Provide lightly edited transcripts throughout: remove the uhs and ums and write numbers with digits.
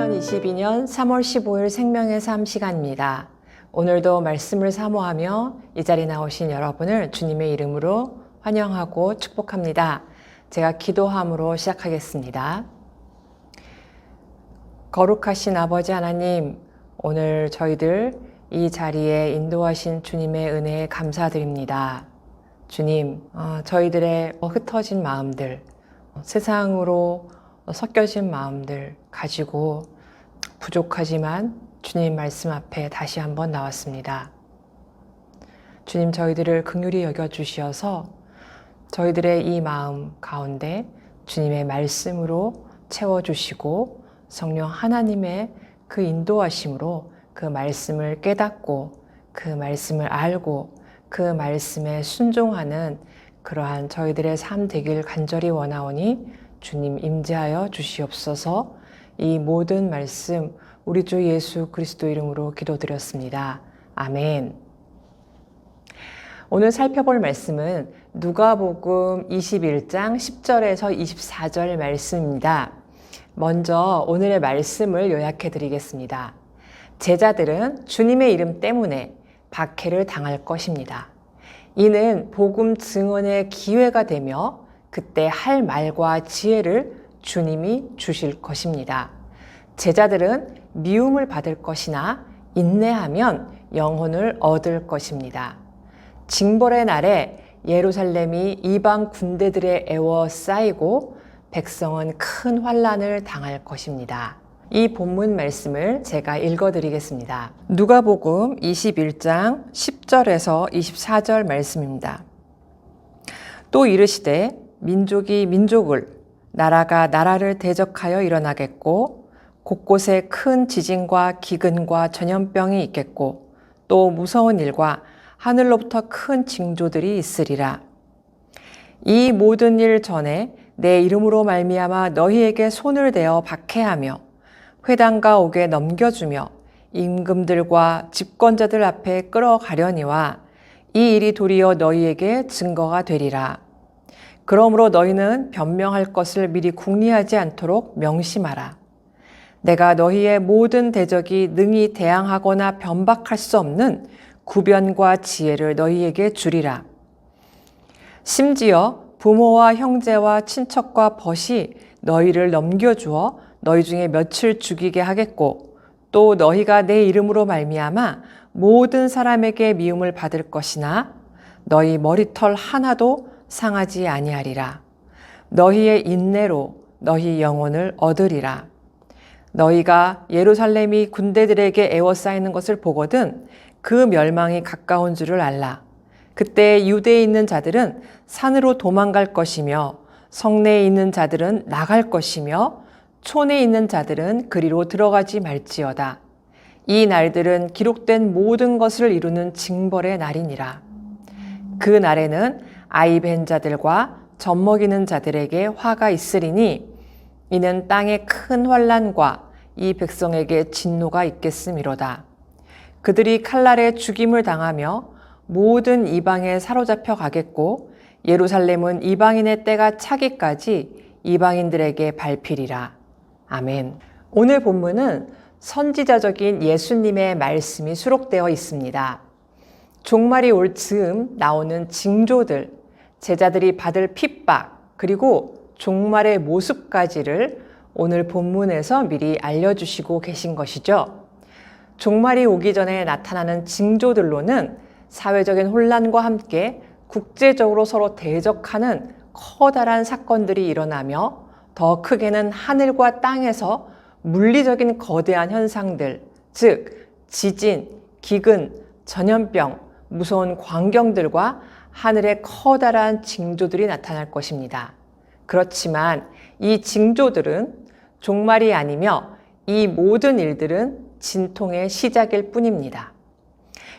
2022년 3월 15일 생명의 삶 시간입니다. 오늘도 말씀을 사모하며 이 자리에 나오신 여러분을 주님의 이름으로 환영하고 축복합니다. 제가 기도함으로 시작하겠습니다. 거룩하신 아버지 하나님, 오늘 저희들 이 자리에 인도하신 주님의 은혜에 감사드립니다. 주님, 저희들의 흩어진 마음들, 세상으로 섞여진 마음들 가지고 부족하지만 주님 말씀 앞에 다시 한번 나왔습니다. 주님, 저희들을 긍휼히 여겨주시어서 저희들의 이 마음 가운데 주님의 말씀으로 채워주시고 성령 하나님의 그 인도하심으로 그 말씀을 깨닫고 그 말씀을 알고 그 말씀에 순종하는 그러한 저희들의 삶 되길 간절히 원하오니 주님 임재하여 주시옵소서. 이 모든 말씀 우리 주 예수 그리스도 이름으로 기도드렸습니다. 아멘. 오늘 살펴볼 말씀은 누가복음 21장 10절에서 24절 말씀입니다. 먼저 오늘의 말씀을 요약해 드리겠습니다. 제자들은 주님의 이름 때문에 박해를 당할 것입니다. 이는 복음 증언의 기회가 되며 그때 할 말과 지혜를 주님이 주실 것입니다. 제자들은 미움을 받을 것이나 인내하면 영혼을 얻을 것입니다. 징벌의 날에 예루살렘이 이방 군대들에 에워싸이고 백성은 큰 환난을 당할 것입니다. 이 본문 말씀을 제가 읽어드리겠습니다. 누가복음 21장 10절에서 24절 말씀입니다. 또 이르시되 민족이 민족을, 나라가 나라를 대적하여 일어나겠고 곳곳에 큰 지진과 기근과 전염병이 있겠고 또 무서운 일과 하늘로부터 큰 징조들이 있으리라. 이 모든 일 전에 내 이름으로 말미암아 너희에게 손을 대어 박해하며 회당과 옥에 넘겨주며 임금들과 집권자들 앞에 끌어가려니와 이 일이 도리어 너희에게 증거가 되리라. 그러므로 너희는 변명할 것을 미리 궁리하지 않도록 명심하라. 내가 너희의 모든 대적이 능히 대항하거나 변박할 수 없는 구변과 지혜를 너희에게 주리라. 심지어 부모와 형제와 친척과 벗이 너희를 넘겨주어 너희 중에 며칠 죽이게 하겠고 또 너희가 내 이름으로 말미암아 모든 사람에게 미움을 받을 것이나 너희 머리털 하나도 상하지 아니하리라. 너희의 인내로 너희 영혼을 얻으리라. 너희가 예루살렘이 군대들에게 에워싸이는 것을 보거든 그 멸망이 가까운 줄을 알라. 그때 유대에 있는 자들은 산으로 도망갈 것이며 성내에 있는 자들은 나갈 것이며 촌에 있는 자들은 그리로 들어가지 말지어다. 이 날들은 기록된 모든 것을 이루는 징벌의 날이니라. 그 날에는 아이 벤 자들과 젖먹이는 자들에게 화가 있으리니 이는 땅에 큰 환난과 이 백성에게 진노가 있겠음이로다. 그들이 칼날에 죽임을 당하며 모든 이방에 사로잡혀 가겠고 예루살렘은 이방인의 때가 차기까지 이방인들에게 밟히리라. 아멘. 오늘 본문은 선지자적인 예수님의 말씀이 수록되어 있습니다. 종말이 올 즈음 나오는 징조들, 제자들이 받을 핍박, 그리고 종말의 모습까지를 오늘 본문에서 미리 알려주시고 계신 것이죠. 종말이 오기 전에 나타나는 징조들로는 사회적인 혼란과 함께 국제적으로 서로 대적하는 커다란 사건들이 일어나며 더 크게는 하늘과 땅에서 물리적인 거대한 현상들, 즉 지진, 기근, 전염병, 무서운 광경들과 하늘의 커다란 징조들이 나타날 것입니다. 그렇지만 이 징조들은 종말이 아니며 이 모든 일들은 진통의 시작일 뿐입니다.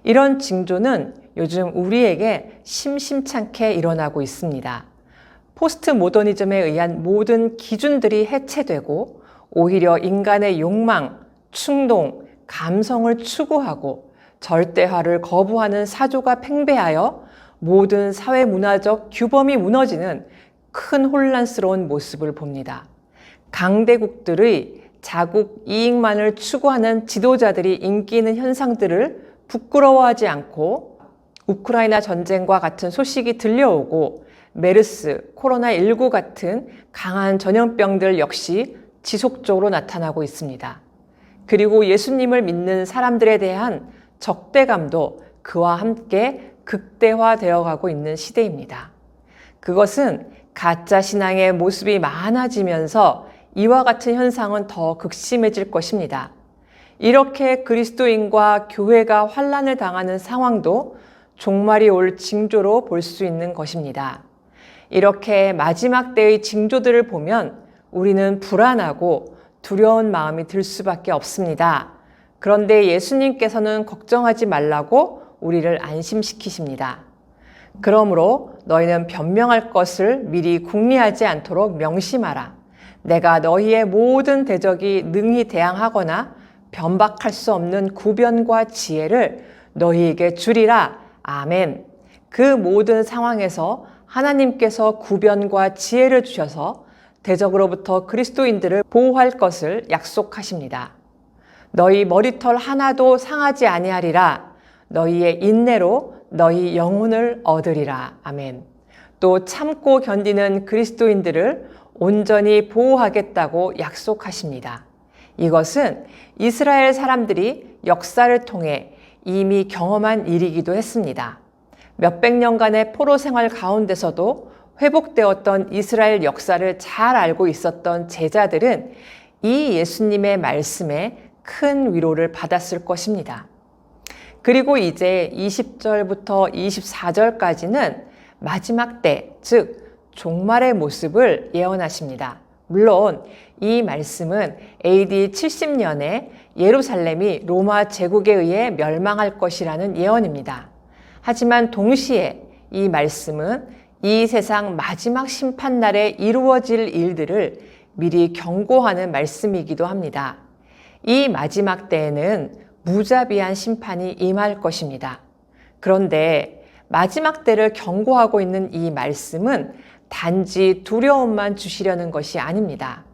이런 징조는 요즘 우리에게 심심찮게 일어나고 있습니다. 포스트 모더니즘에 의한 모든 기준들이 해체되고 오히려 인간의 욕망, 충동, 감성을 추구하고 절대화를 거부하는 사조가 팽배하여 모든 사회문화적 규범이 무너지는 큰 혼란스러운 모습을 봅니다. 강대국들의 자국 이익만을 추구하는 지도자들이 인기 있는 현상들을 부끄러워하지 않고 우크라이나 전쟁과 같은 소식이 들려오고 메르스, 코로나19 같은 강한 전염병들 역시 지속적으로 나타나고 있습니다. 그리고 예수님을 믿는 사람들에 대한 적대감도 그와 함께 극대화되어 가고 있는 시대입니다. 그것은 가짜 신앙의 모습이 많아지면서 이와 같은 현상은 더 극심해질 것입니다. 이렇게 그리스도인과 교회가 환난을 당하는 상황도 종말이 올 징조로 볼 수 있는 것입니다. 이렇게 마지막 때의 징조들을 보면 우리는 불안하고 두려운 마음이 들 수밖에 없습니다. 그런데 예수님께서는 걱정하지 말라고 우리를 안심시키십니다. 그러므로 너희는 변명할 것을 미리 궁리하지 않도록 명심하라. 내가 너희의 모든 대적이 능히 대항하거나 변박할 수 없는 구변과 지혜를 너희에게 주리라. 아멘. 그 모든 상황에서 하나님께서 구변과 지혜를 주셔서 대적으로부터 그리스도인들을 보호할 것을 약속하십니다. 너희 머리털 하나도 상하지 아니하리라. 너희의 인내로 너희 영혼을 얻으리라. 아멘. 또 참고 견디는 그리스도인들을 온전히 보호하겠다고 약속하십니다. 이것은 이스라엘 사람들이 역사를 통해 이미 경험한 일이기도 했습니다. 몇백 년간의 포로 생활 가운데서도 회복되었던 이스라엘 역사를 잘 알고 있었던 제자들은 이 예수님의 말씀에 큰 위로를 받았을 것입니다. 그리고 이제 20절부터 24절까지는 마지막 때, 즉 종말의 모습을 예언하십니다. 물론 이 말씀은 AD 70년에 예루살렘이 로마 제국에 의해 멸망할 것이라는 예언입니다. 하지만 동시에 이 말씀은 이 세상 마지막 심판날에 이루어질 일들을 미리 경고하는 말씀이기도 합니다. 이 마지막 때에는 무자비한 심판이 임할 것입니다. 그런데 마지막 때를 경고하고 있는 이 말씀은 단지 두려움만 주시려는 것이 아닙니다.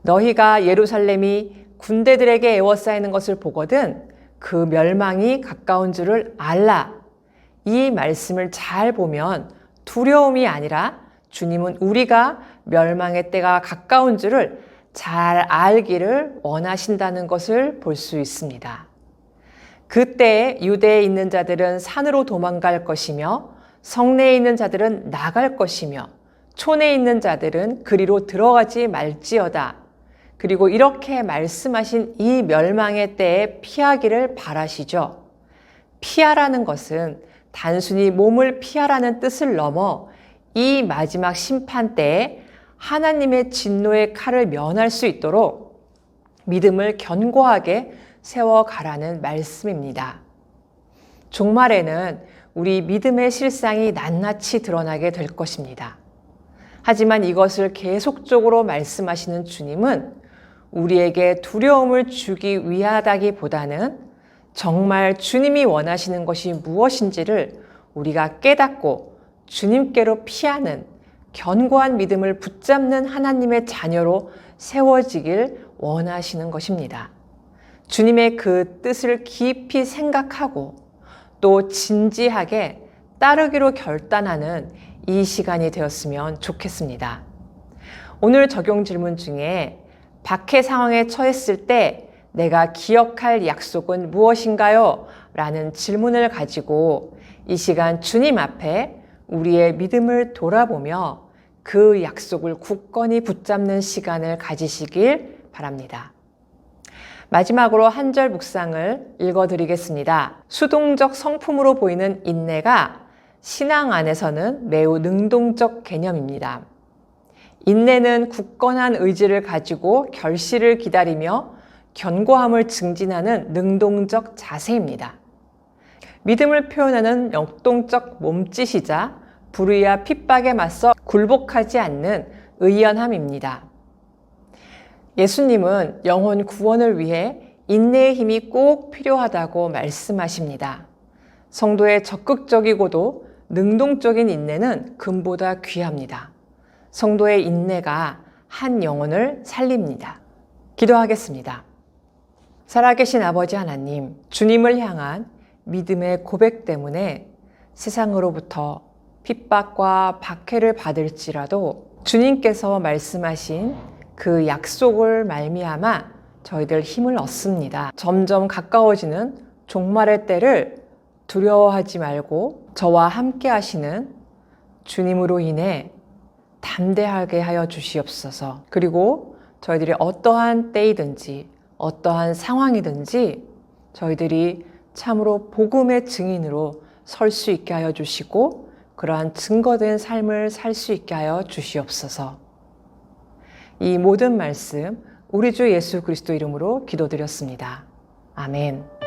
너희가 예루살렘이 군대들에게 에워싸이는 것을 보거든 그 멸망이 가까운 줄을 알라. 이 말씀을 잘 보면 두려움이 아니라 주님은 우리가 멸망의 때가 가까운 줄을 잘 알기를 원하신다는 것을 볼 수 있습니다. 그때 유대에 있는 자들은 산으로 도망갈 것이며 성내에 있는 자들은 나갈 것이며 촌에 있는 자들은 그리로 들어가지 말지어다. 그리고 이렇게 말씀하신 이 멸망의 때에 피하기를 바라시죠. 피하라는 것은 단순히 몸을 피하라는 뜻을 넘어 이 마지막 심판 때에 하나님의 진노의 칼을 면할 수 있도록 믿음을 견고하게 세워가라는 말씀입니다. 종말에는 우리 믿음의 실상이 낱낱이 드러나게 될 것입니다. 하지만 이것을 계속적으로 말씀하시는 주님은 우리에게 두려움을 주기 위하다기보다는 정말 주님이 원하시는 것이 무엇인지를 우리가 깨닫고 주님께로 피하는 견고한 믿음을 붙잡는 하나님의 자녀로 세워지길 원하시는 것입니다. 주님의 그 뜻을 깊이 생각하고 또 진지하게 따르기로 결단하는 이 시간이 되었으면 좋겠습니다. 오늘 적용 질문 중에 박해 상황에 처했을 때 내가 기억할 약속은 무엇인가요? 라는 질문을 가지고 이 시간 주님 앞에 우리의 믿음을 돌아보며 그 약속을 굳건히 붙잡는 시간을 가지시길 바랍니다. 마지막으로 한 절 묵상을 읽어드리겠습니다. 수동적 성품으로 보이는 인내가 신앙 안에서는 매우 능동적 개념입니다. 인내는 굳건한 의지를 가지고 결실을 기다리며 견고함을 증진하는 능동적 자세입니다. 믿음을 표현하는 역동적 몸짓이자 불의와 핍박에 맞서 굴복하지 않는 의연함입니다. 예수님은 영혼 구원을 위해 인내의 힘이 꼭 필요하다고 말씀하십니다. 성도의 적극적이고도 능동적인 인내는 금보다 귀합니다. 성도의 인내가 한 영혼을 살립니다. 기도하겠습니다. 살아계신 아버지 하나님, 주님을 향한 믿음의 고백 때문에 세상으로부터 핍박과 박해를 받을지라도 주님께서 말씀하신 그 약속을 말미암아 저희들 힘을 얻습니다. 점점 가까워지는 종말의 때를 두려워하지 말고 저와 함께 하시는 주님으로 인해 담대하게 하여 주시옵소서. 그리고 저희들이 어떠한 때이든지 어떠한 상황이든지 저희들이 참으로 복음의 증인으로 설 수 있게 하여 주시고 그러한 증거된 삶을 살 수 있게 하여 주시옵소서. 이 모든 말씀 우리 주 예수 그리스도 이름으로 기도드렸습니다. 아멘.